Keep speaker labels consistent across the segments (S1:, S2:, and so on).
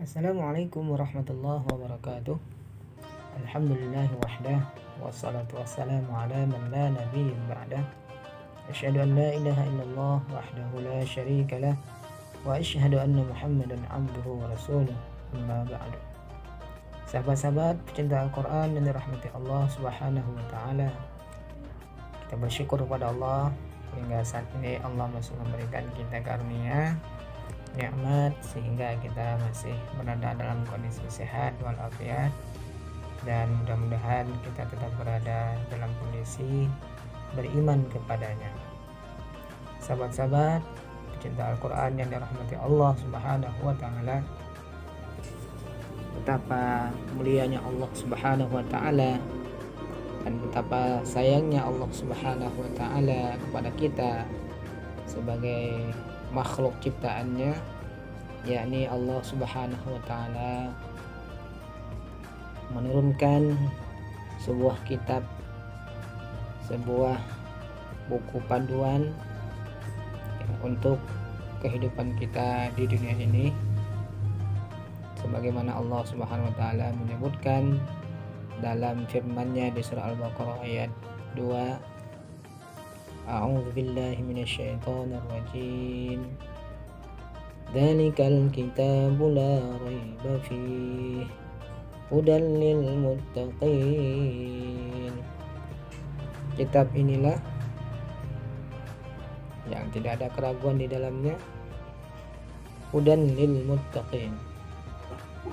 S1: Assalamualaikum warahmatullahi wabarakatuh. Alhamdulillahi wahdah, wassalatu wassalamu ala man la nabiyya ba'dah. Asyhadu an la ilaha illallah wahdahu la syarika lah, wa asyhadu anna Muhammadan abduhu wa rasuluh. Amma ba'du. Sahabat-sahabat pecinta Al-Quran yang dirahmati Allah Subhanahu wa taala. Kita bersyukur kepada Allah hingga saat ini Allah masih memberikan kita karunia nikmat sehingga kita masih berada dalam kondisi sehat walafiat, dan mudah-mudahan kita tetap berada dalam kondisi beriman kepadanya. Sahabat-sahabat pecinta Al-Quran yang dirahmati Allah Subhanahu wa taala, betapa mulianya Allah Subhanahu wa taala dan betapa sayangnya Allah Subhanahu wa taala kepada kita sebagai makhluk ciptaannya, yakni Allah Subhanahu wa taala menurunkan sebuah kitab, sebuah buku panduan untuk kehidupan kita di dunia ini, sebagaimana Allah Subhanahu wa taala menyebutkan dalam firman-Nya di surah Al-Baqarah ayat 2, A'udzu billahi minasyaitonir rajim. Dzalikal kitabu la raiba fihi hudan lil muttaqin. Kitab inilah yang tidak ada keraguan di dalamnya, hudan lil muttaqin,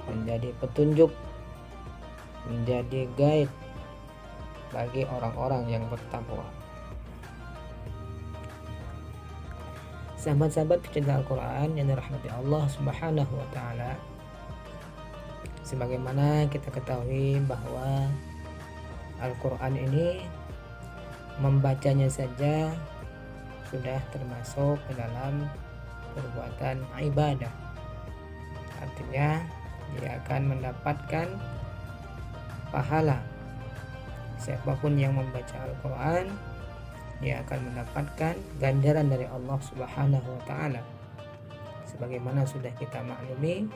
S1: menjadi petunjuk, menjadi guide bagi orang-orang yang bertakwa. Sahabat-sahabat pecinta Al-Quran yang dirahmati Allah Subhanahu wa taala, sebagaimana kita ketahui bahwa Al-Quran ini membacanya saja sudah termasuk ke dalam perbuatan ibadah. Artinya dia akan mendapatkan pahala. Siapapun yang membaca Al-Quran, dia akan mendapatkan ganjaran dari Allah Subhanahu wa taala. Sebagaimana sudah kita maklumi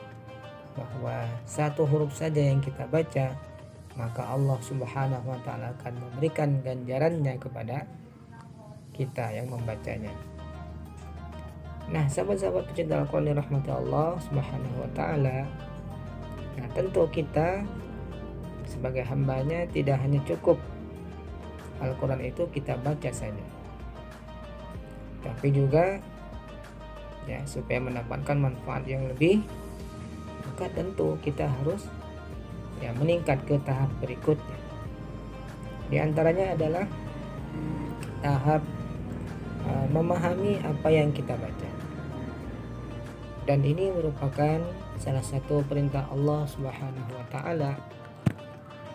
S1: bahwa satu huruf saja yang kita baca, maka Allah Subhanahu wa taala akan memberikan ganjarannya kepada kita yang membacanya. Nah, sahabat-sahabat pecinta Al-Quran yang rahmati Allah Subhanahu wa taala, nah tentu kita sebagai hambanya tidak hanya cukup Al-Quran itu kita baca saja, tapi juga ya supaya mendapatkan manfaat yang lebih, maka tentu kita harus ya meningkat ke tahap berikutnya. Di antaranya adalah tahap memahami apa yang kita baca, dan ini merupakan salah satu perintah Allah Subhanahu wa taala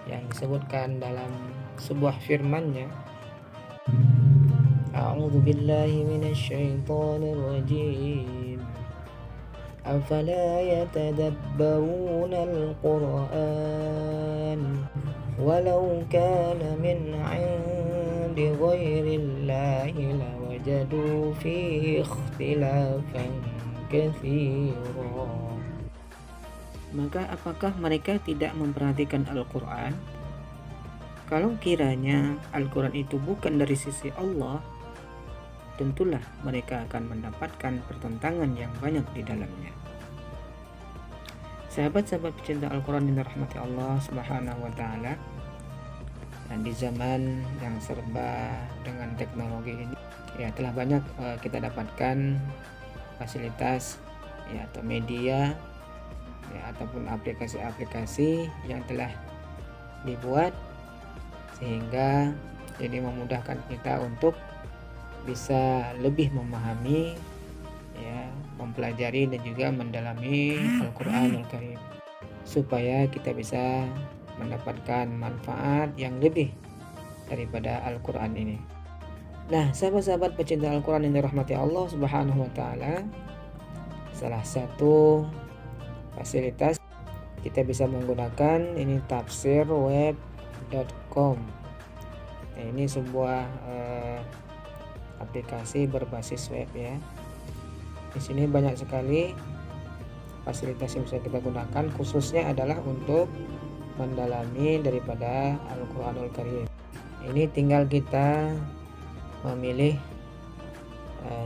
S1: yang disebutkan dalam sebuah firman-Nya, A'udzu billahi minasyaitonir rajim. Afala yatadabbaruna al-Qur'an walau kana min 'indi ghairillahi lawajadu fihi ikhtilafan katsira. Maka apakah mereka tidak memperhatikan Al-Quran? Kalau kiranya Al-Quran itu bukan dari sisi Allah, tentulah mereka akan mendapatkan pertentangan yang banyak di dalamnya. Sahabat-sahabat pecinta Al-Quran yang dirahmati Allah Subhanahu wa taala, dan di zaman yang serba dengan teknologi ini, ya telah banyak kita dapatkan fasilitas ya atau media ya ataupun aplikasi-aplikasi yang telah dibuat sehingga jadi memudahkan kita untuk bisa lebih memahami ya, mempelajari dan juga mendalami Al-Quranul Karim, supaya kita bisa mendapatkan manfaat yang lebih daripada Al-Quran ini. Nah, sahabat-sahabat pecinta Al-Quran yang dirahmati Allah Subhanahu wa taala, salah satu fasilitas kita bisa menggunakan ini tafsirweb.com. Nah, ini sebuah aplikasi berbasis web ya. Di sini banyak sekali fasilitas yang bisa kita gunakan khususnya adalah untuk mendalami daripada Al-Quranul Karim. Ini tinggal kita memilih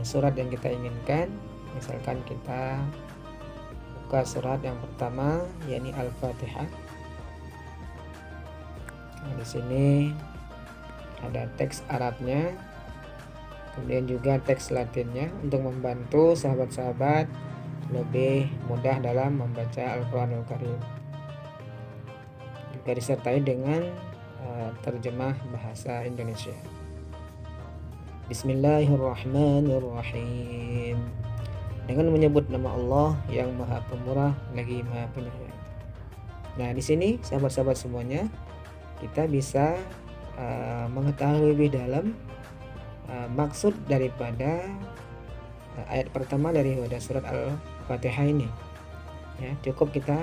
S1: surat yang kita inginkan. Misalkan kita buka surat yang pertama, yakni Al-Fatihah. Nah, di sini ada teks Arabnya, kemudian juga teks Latinnya untuk membantu sahabat-sahabat lebih mudah dalam membaca Al-Quranul Karim. Juga disertai dengan terjemah bahasa Indonesia. Bismillahirrahmanirrahim. Dengan menyebut nama Allah yang Maha Pemurah lagi Maha Penyayang. Nah, di sini sahabat-sahabat semuanya, kita bisa mengetahui lebih dalam maksud daripada ayat pertama daripada surat Al-Fatihah ini. Ya, cukup kita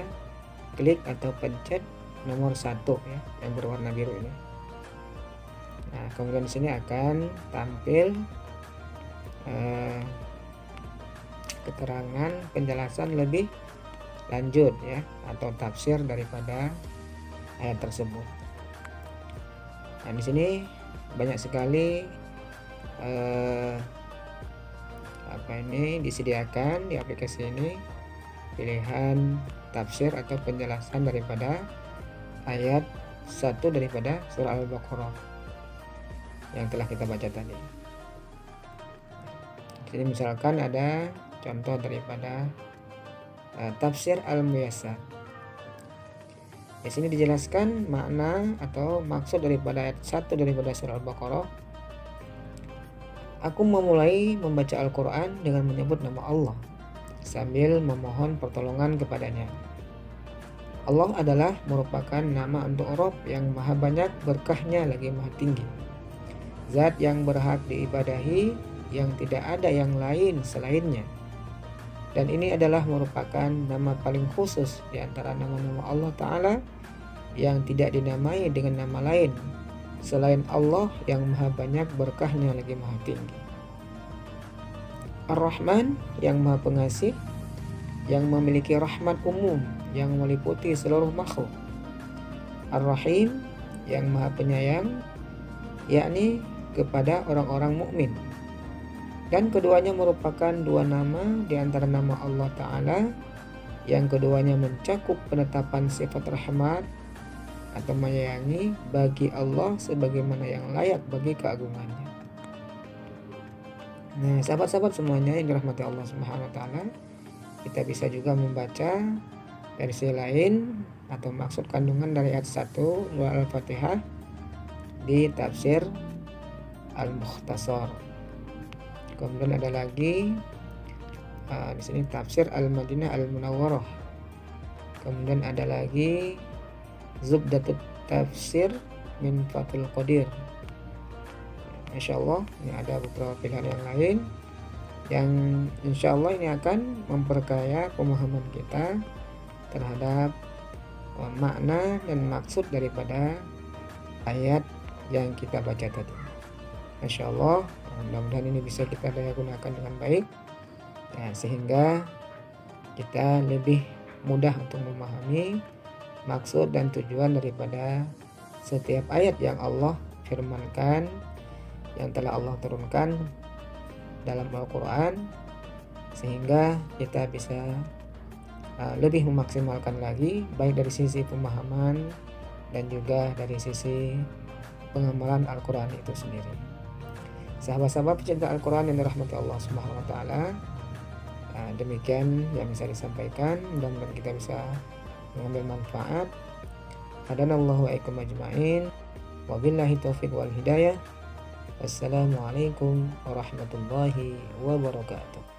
S1: klik atau pencet nomor 1 ya, yang berwarna biru ini. Nah, kemudian di sini akan tampil keterangan penjelasan lebih lanjut ya, atau tafsir daripada ayat tersebut. Nah, di sini banyak sekali disediakan di aplikasi ini pilihan tafsir atau penjelasan daripada ayat 1 daripada surah Al-Baqarah yang telah kita baca tadi. Jadi misalkan ada contoh daripada tafsir Al-Muyassar. Di sini dijelaskan makna atau maksud daripada ayat 1 daripada surah Al-Baqarah. Aku memulai membaca Al-Quran dengan menyebut nama Allah sambil memohon pertolongan kepadanya. Allah adalah merupakan nama untuk Rabb yang maha banyak berkahnya lagi maha tinggi. Zat yang berhak diibadahi, yang tidak ada yang lain selainnya. Dan ini adalah merupakan nama paling khusus di antara nama-nama Allah Ta'ala yang tidak dinamai dengan nama lain selain Allah yang maha banyak berkahnya lagi maha tinggi. Ar-Rahman yang maha pengasih, yang memiliki rahmat umum yang meliputi seluruh makhluk. Ar-Rahim yang maha penyayang, yakni kepada orang-orang mukmin. Dan keduanya merupakan dua nama di antara nama Allah Ta'ala yang keduanya mencakup penetapan sifat rahmat atau menyayangi bagi Allah sebagaimana yang layak bagi keagungannya. Nah, sahabat-sahabat semuanya yang dirahmati Allah Subhanahu wa Ta'ala, kita bisa juga membaca versi lain atau maksud kandungan dari ayat 1 surah Al-Fatihah di tafsir Al-Mukhtasar. Kemudian ada lagi di sini tafsir Al-Madinah Al-Munawwarah. Kemudian ada lagi Zubdatut Tafsir min Fathul Qadir. Insyaallah ini ada beberapa pilihan yang lain yang insyaallah ini akan memperkaya pemahaman kita terhadap makna dan maksud daripada ayat yang kita baca tadi. Insyaallah mudah-mudahan ini bisa kita daya gunakan dengan baik ya, sehingga kita lebih mudah untuk memahami maksud dan tujuan daripada setiap ayat yang Allah firmankan, yang telah Allah turunkan dalam Al-Quran, sehingga kita bisa lebih memaksimalkan lagi baik dari sisi pemahaman dan juga dari sisi pengamalan Al-Quran itu sendiri. Sahabat-sahabat pecinta Al-Quran yang dirahmati Allah Subhanahu wa Ta'ala, demikian yang bisa disampaikan. Mudah-mudahan kita bisa mengambil manfaat. Hadanallahu wa iyyakum ajma'in. Wabillahi taufiq wal hidayah. Wassalamualaikum warahmatullahi wabarakatuh.